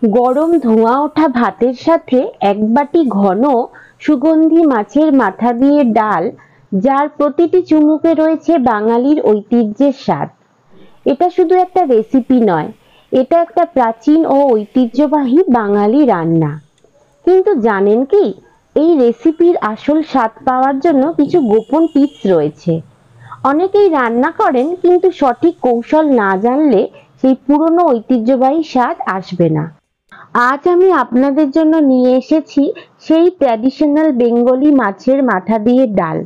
গরম ধোঁয়া ওঠা ভাতের সাথে এক বাটি ঘন সুগন্ধি মাছের মাথা দিয়ে ডাল, যার প্রতিটি চুমুকে রয়েছে বাঙালির ঐতিহ্যের স্বাদ। এটা শুধু একটা রেসিপি নয়, এটা একটা প্রাচীন ও ঐতিহ্যবাহী বাঙালি রান্না। কিন্তু জানেন কি, এই রেসিপির আসল স্বাদ পাওয়ার জন্য কিছু গোপন টিপস রয়েছে। অনেকেই রান্না করেন, কিন্তু সঠিক কৌশল না জানলে সেই পুরনো ঐতিহ্যবাহী স্বাদ আসবে না। আজ আমি আপনাদের জন্য নিয়ে এসেছি সেই ট্র্যাডিশনাল বেঙ্গলি মাছের মাথা দিয়ে ডাল।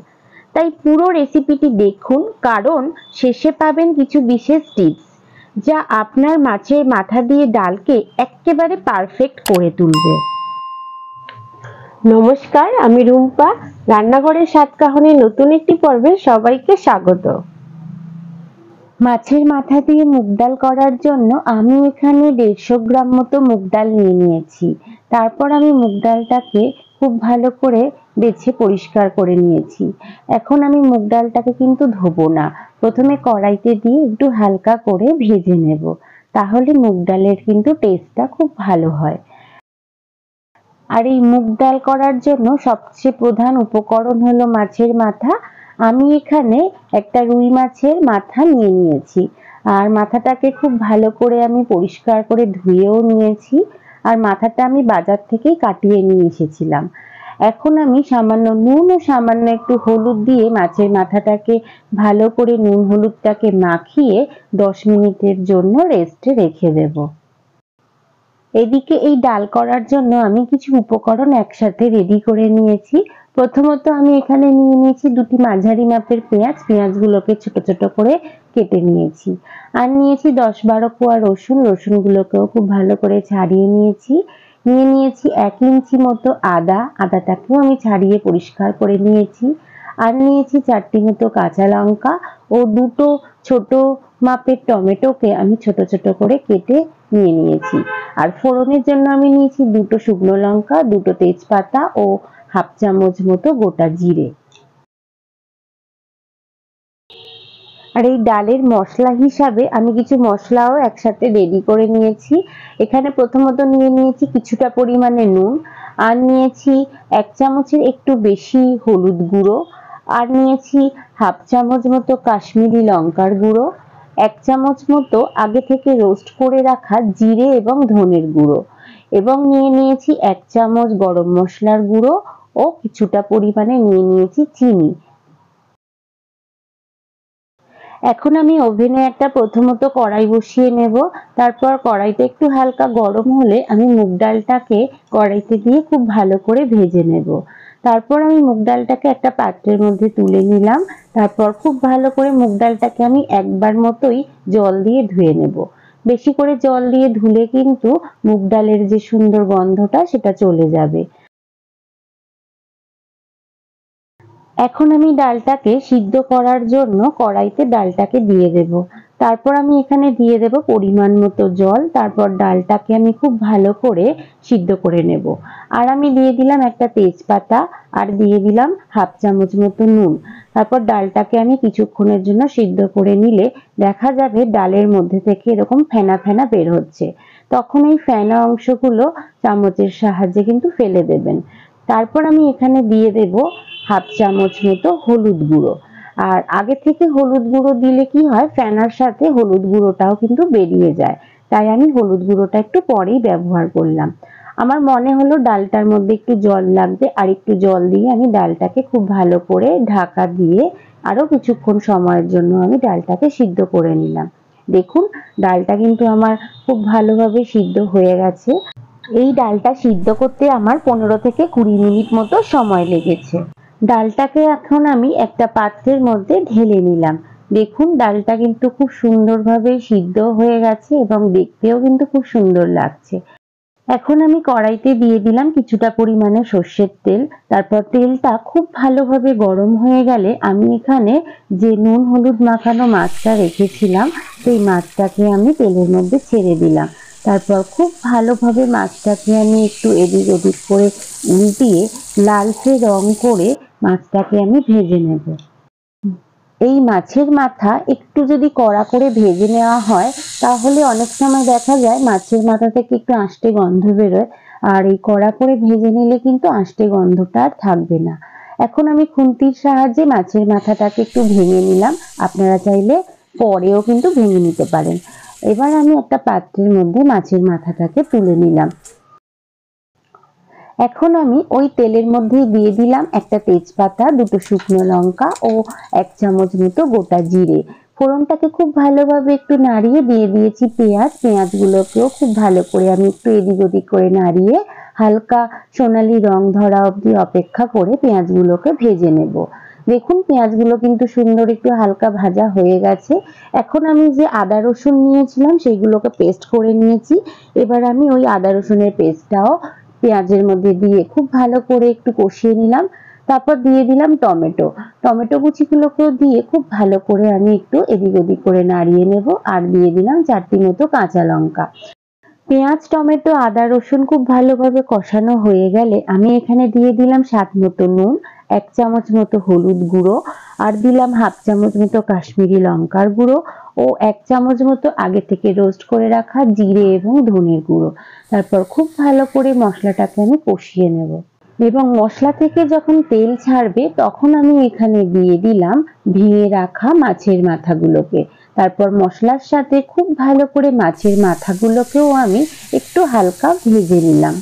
তাই পুরো রেসিপিটি দেখুন, কারণ শেষে পাবেন কিছু বিশেষ টিপস যা আপনার মাছের মাথা দিয়ে ডালকে একেবারে পারফেক্ট করে তুলবে। নমস্কার, আমি রুম্পা। রান্নাঘরের সাতকাহনের নতুন একটি পর্বে সবাইকে স্বাগত। মাছের মাথা দিয়ে মুগ ডাল করার জন্য আমি এখানে 150 গ্রাম মতো মুগ ডাল নিয়ে নিয়েছি। তারপর আমি মুগ ডালটাকে খুব ভালো করে বেছে পরিষ্কার করে নিয়েছি। এখন আমি মুগ ডালটাকে কিন্তু ধোবো না, প্রথমে কড়াইতে দিয়ে একটু হালকা করে ভেজে নেব, তাহলে মুগ ডালের কিন্তু টেস্টটা খুব ভালো হয়। আর এই মুগ ডাল করার জন্য সবচেয়ে প্রধান উপকরণ হলো মাছের মাথা। আমি এখানে একটা রুই মাছের মাথা নিয়ে নিয়েছি, আর মাথাটাকে খুব ভালো করে আমি পরিষ্কার করে ধুয়েও নিয়েছি। আর মাথাটা আমি বাজার থেকেই কাটিয়ে নিয়ে এসেছিলাম। এখন আমি সামান্য নুন ও সামান্য একটু হলুদ দিয়ে মাছের মাথাটাকে ভালো করে নুন হলুদটাকে মাখিয়ে 10 মিনিটের জন্য রেস্টে রেখে দেব। এদিকে এই ডাল করার জন্য আমি কিছু উপকরণ একসাথে রেডি করে নিয়েছি। প্রথমত আমি এখানে নিয়ে নিয়েছি দুটি মাঝারি মাপের পেঁয়াজ। পেঁয়াজগুলোকে ছোট ছোট করে কেটে নিয়েছি। আর নিয়েছি 10-12 কোয়া রসুন। রসুনগুলোকেও খুব ভালো করে ছাড়িয়ে নিয়েছি। নিয়ে নিয়েছি 1 ইঞ্চি মতো আদা। আদাটাকেও আমি ছাড়িয়ে পরিষ্কার করে নিয়েছি। আর নিয়েছি 4টি মতো কাঁচা লঙ্কা ও দুটো ছোট মাপের টমেটোকে আমি ছোট ছোট করে কেটে নিয়ে নিয়েছি। আর ফোড়নের জন্য আমি নিয়েছি দুটো শুকনো লঙ্কা, দুটো তেজপাতা ও হাফ চামচ মতো গোটা জিরে। আর এই ডালের মশলা হিসাবে আমি কিছু মশলাও একসাথে রেডি করে নিয়েছি। এখানে প্রথমত নিয়ে নিয়েছি কিছুটা পরিমাণে নুন, আর নিয়েছি 1 চামচের একটু বেশি হলুদ গুঁড়ো, আর নিয়েছি হাফ চামচ মতো কাশ্মীরি লঙ্কার গুঁড়ো, 1 চামচ মতো আগে থেকে রোস্ট করে রাখা জিরে এবং ধনের গুঁড়ো, এবং নিয়ে নিয়েছি 1 চামচ গরম মশলার গুঁড়ো ও কিছুটা পরিমাণে নিয়ে নিয়েছি চিনি। এখন আমি ওভেনে একটা প্রথমত কড়াই বসিয়ে নেব। তারপর কড়াইতে একটু হালকা গরম হলে আমি মুগ ডালটাকে কড়াইতে দিয়ে খুব ভালো করে ভেজে নেব। তারপর আমি মুগ ডালটাকে একটা পাত্রের মধ্যে তুলে নিলাম। তারপর খুব ভালো করে মুগ ডালটাকে আমি একবার মতোই জল দিয়ে ধুয়ে নেব। বেশি করে জল দিয়ে ধুলে কিন্তু মুগ ডালের যে সুন্দর গন্ধটা সেটা চলে যাবে। এখন আমি ডালটাকে সিদ্ধ করার জন্য কড়াইতে ডালটাকে দিয়ে দেব। তারপর আমি এখানে দিয়ে দেব পরিমাণ মতো জল। তারপর ডালটাকে আমি খুব ভালো করে সিদ্ধ করে নেব। আর আমি দিয়ে দিলাম একটা তেজপাতা, আর দিয়ে দিলাম হাফ চামচ মতো নুন। তারপর ডালটাকে আমি কিছুক্ষণের জন্য সিদ্ধ করে নিলে দেখা যাবে ডালের মধ্যে থেকে এরকম ফেনা ফেনা বের হচ্ছে। তখন এই ফেনা অংশগুলো চামচের সাহায্যে কিন্তু ফেলে দেবেন। তারপর আমি এখানে দিয়ে দেব হাফ চামচ মতো হলুদ গুঁড়ো। আর আগে থেকে হলুদ গুঁড়ো দিলে কি হয়, ফেনার সাথে হলুদ গুঁড়োটাও কিন্তু বেরিয়ে যায়। তাই আমি হলুদ গুঁড়োটা একটু পরেই ব্যবহার করলাম। আমার মনে হলো ডালটার মধ্যে একটু জল লাগবে, আর একটু জল দিয়ে আমি ডালটাকে খুব ভালো করে ঢাকা দিয়ে আরো কিছুক্ষণ সময়ের জন্য আমি ডালটাকে সিদ্ধ করে নিলাম। দেখুন, ডালটা কিন্তু আমার খুব ভালোভাবে সিদ্ধ হয়ে গেছে। এই ডালটা সিদ্ধ করতে আমার 15 থেকে 20 মিনিট মতো সময় লেগেছে। ডালটাকে এখন আমি একটা পাত্রের মধ্যে ঢেলে নিলাম। দেখুন, ডালটা কিন্তু খুব সুন্দরভাবে সিদ্ধ হয়ে গেছে এবং দেখতেও কিন্তু খুব সুন্দর লাগছে। এখন আমি কড়াইতে দিয়ে দিলাম কিছুটা পরিমাণে সর্ষের তেল। তারপর তেলটা খুব ভালোভাবে গরম হয়ে গেলে আমি এখানে যে নুন হলুদ মাখানো মাছটা রেখেছিলাম সেই মাছটাকে আমি তেলের মধ্যে ছেড়ে দিলাম। তারপর খুব ভালোভাবে মাছটাকে আমি একটু এদিক ওদিক করে উল্টিয়ে লালচে রং করে মাছটাকে আমি ভেজে নেব। এই মাছের মাথা একটু যদি কড়া করে ভেজে নেওয়া হয় তাহলে অনেক সময় দেখা যায় মাছের মাথা থেকে একটু আষ্টে গন্ধ বেরোয়, আর এই কড়া করে ভেজে নিলে কিন্তু আষ্টে গন্ধটা আর থাকবে না। এখন আমি খুন্তির সাহায্যে মাছের মাথাটাকে একটু ভেঙে নিলাম, আপনারা চাইলে পরেও কিন্তু ভেঙে নিতে পারেন। এবার আমি একটা পাত্রের মধ্যে মাছের মাথাটাকে তুলে নিলাম। এখন আমি ওই তেলের মধ্যে দিয়ে দিলাম একটা তেজপাতা, দুটো শুকনো লঙ্কা ও 1 চামচ মতো গোটা জিরে। ফোড়নটাকে খুব ভালোভাবে একটু নাড়িয়ে দিয়ে দিয়েছি পেঁয়াজ। পেঁয়াজগুলোকেও খুব ভালো করে আমি একটু এদিক ওদিক করে নাড়িয়ে হালকা সোনালী রং ধরা অবধি অপেক্ষা করে পেঁয়াজগুলোকে ভেজে নেব। দেখুন পেঁয়াজগুলো কিন্তু সুন্দর একটু হালকা ভাজা হয়ে গেছে। এখন আমি যে আদা রসুন নিয়েছিলাম সেগুলোকে পেস্ট করে নিয়েছি। এবার আমি ওই আদা রসুনের পেস্টটাও পেঁয়াজের মধ্যে দিয়ে খুব ভালো করে একটু কষিয়ে নিলাম। তারপর দিয়ে দিলাম টমেটো। টমেটো কুচিগুলোকেও দিয়ে খুব ভালো করে আমি একটু এদিক ওদিক করে নাড়িয়ে নেব, আর দিয়ে দিলাম 4টি মতো কাঁচা লঙ্কা। পেঁয়াজ, টমেটো, আদা, রসুন খুব ভালোভাবে কষানো হয়ে গেলে আমি এখানে দিয়ে দিলাম স্বাদ মতো নুন, 1 চামচ মতো হলুদ গুঁড়ো, আর দিলাম 1/2 চামচ মতো কাশ্মীরি লঙ্কার গুঁড়ো ও 1 চামচ মতো আগে থেকে রোস্ট করে রাখা জিরে এবং ধনের গুঁড়ো। তারপর খুব ভালো করে মশলাটাকে আমি কষিয়ে নেব এবং মশলা থেকে যখন তেল ছাড়বে তখন আমি এখানে দিয়ে দিলাম ভেঙে রাখা মাছের মাথাগুলোকে। তারপর মশলার সাথে খুব ভালো করে মাছের মাথাগুলোকেও আমি একটু হালকা ভেজে নিলাম।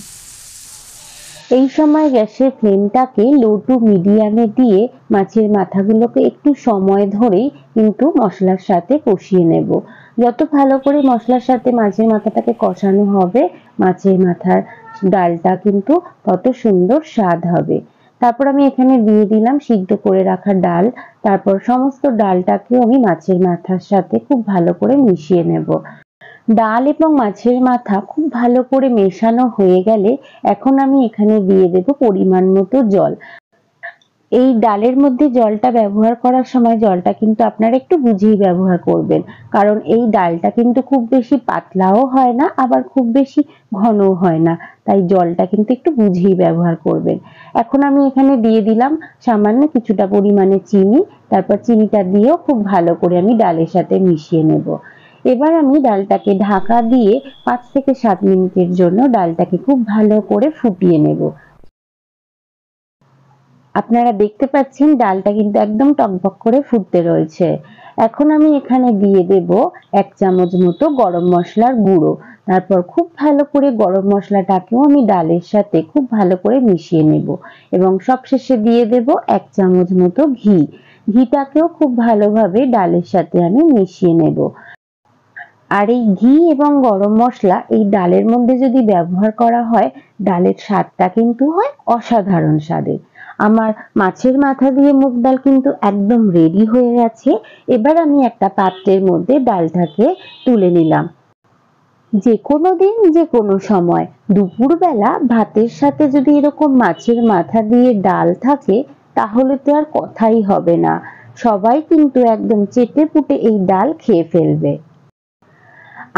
এই সময় গ্যাসের ফ্লেমটাকে লো টু মিডিয়ামে দিয়ে মাছের মাথাগুলোকে একটু সময় ধরেই কিন্তু মশলার সাথে কষিয়ে নেব। যত ভালো করে মশলার সাথে মাছের মাথাটাকে কষানো হবে, মাছের মাথার ডালটা কিন্তু তত সুন্দর স্বাদ হবে। তারপর আমি এখানে দিয়ে দিলাম সিদ্ধ করে রাখা ডাল। তারপর সমস্ত ডালটাকেও আমি মাছের মাথার সাথে খুব ভালো করে মিশিয়ে নেব। ডাল এবং মাছের মাথা খুব ভালো করে মেশানো হয়ে গেলে এখন আমি এখানে দিয়ে দেব পরিমাণ মতো জল। এই ডালের মধ্যে জলটা ব্যবহার করার সময় জলটা কিন্তু আপনারা একটু বুঝেই ব্যবহার করবেন, কারণ এই ডালটা কিন্তু খুব বেশি পাতলাও হয় না আবার খুব বেশি ঘনও হয় না, তাই জলটা কিন্তু একটু বুঝেই ব্যবহার করবেন। এখন আমি এখানে দিয়ে দিলাম সামান্য কিছুটা পরিমাণে চিনি। তারপর চিনিটা দিয়েও খুব ভালো করে আমি ডালের সাথে মিশিয়ে নেব। এবার আমি ডালটাকে ঢাকা দিয়ে 5 থেকে 7 মিনিটের জন্য ডালটাকে খুব ভালো করে ফুটিয়ে নেব। আপনারা দেখতে পাচ্ছেন ডালটা কিন্তু একদম টকবক করে ফুটতে রয়েছে। এখন আমি এখানে দিয়ে দেব 1 চামচ মতো গরম মশলার গুঁড়ো। তারপর খুব ভালো করে গরম মশলাটাকেও আমি ডালের সাথে খুব ভালো করে মিশিয়ে নেব এবং সবশেষে দিয়ে দেব 1 চামচ মতো ঘি। ঘিটাকেও খুব ভালোভাবে ডালের সাথে আমি মিশিয়ে নেব। আর এই ঘি এবং গরম মশলা এই ডালের মধ্যে যদি ব্যবহার করা হয়, ডালের স্বাদটা কিন্তু হয় অসাধারণ স্বাদের। আমার মাছের মাথা দিয়ে মুগ ডাল কিন্তু একদম রেডি হয়ে গেছে। এবার আমি একটা পাত্রের মধ্যে ডালটাকে তুলে নিলাম। যে কোনো দিন যে কোনো সময় দুপুরবেলা ভাতের সাথে যদি এরকম মাছের মাথা দিয়ে ডাল থাকে তাহলে তো আর কথাই হবে না। সবাই কিন্তু একদম চেটে পুটে এই ডাল খেয়ে ফেলবে।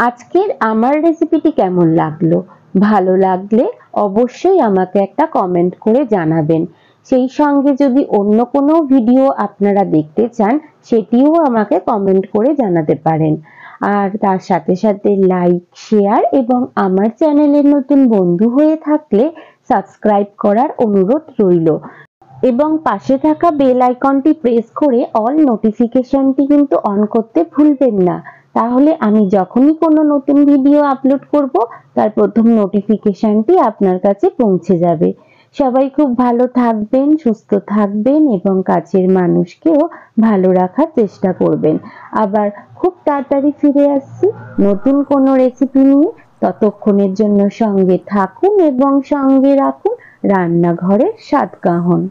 আজকের আমার রেসিপিটি কেমন লাগলো? ভালো লাগলে অবশ্যই আমাকে একটা কমেন্ট করে জানাবেন। সেই সঙ্গে যদি অন্য কোনো ভিডিও আপনারা দেখতে চান সেটিও আমাকে কমেন্ট করে জানাতে পারেন। আর তার সাথে সাথে লাইক, শেয়ার এবং আমার চ্যানেলের নতুন বন্ধু হয়ে থাকলে সাবস্ক্রাইব করার অনুরোধ রইল এবং পাশে থাকা বেল আইকনটি প্রেস করে অল নোটিফিকেশনটি কিন্তু অন করতে ভুলবেন না। তাহলে আমি যখনই কোনো নতুন ভিডিও আপলোড করব তার প্রথম নোটিফিকেশনটি আপনার কাছে পৌঁছে যাবে। সবাই খুব ভালো থাকবেন, সুস্থ থাকবেন এবং কাছের মানুষকেও ভালো রাখার চেষ্টা করবেন। আবার খুব তাড়াতাড়ি ফিরে আসছি নতুন কোনো রেসিপি নিয়ে। ততক্ষণের জন্য সঙ্গে থাকুন এবং সঙ্গে রাখুন রান্নাঘরের স্বাদকাহন।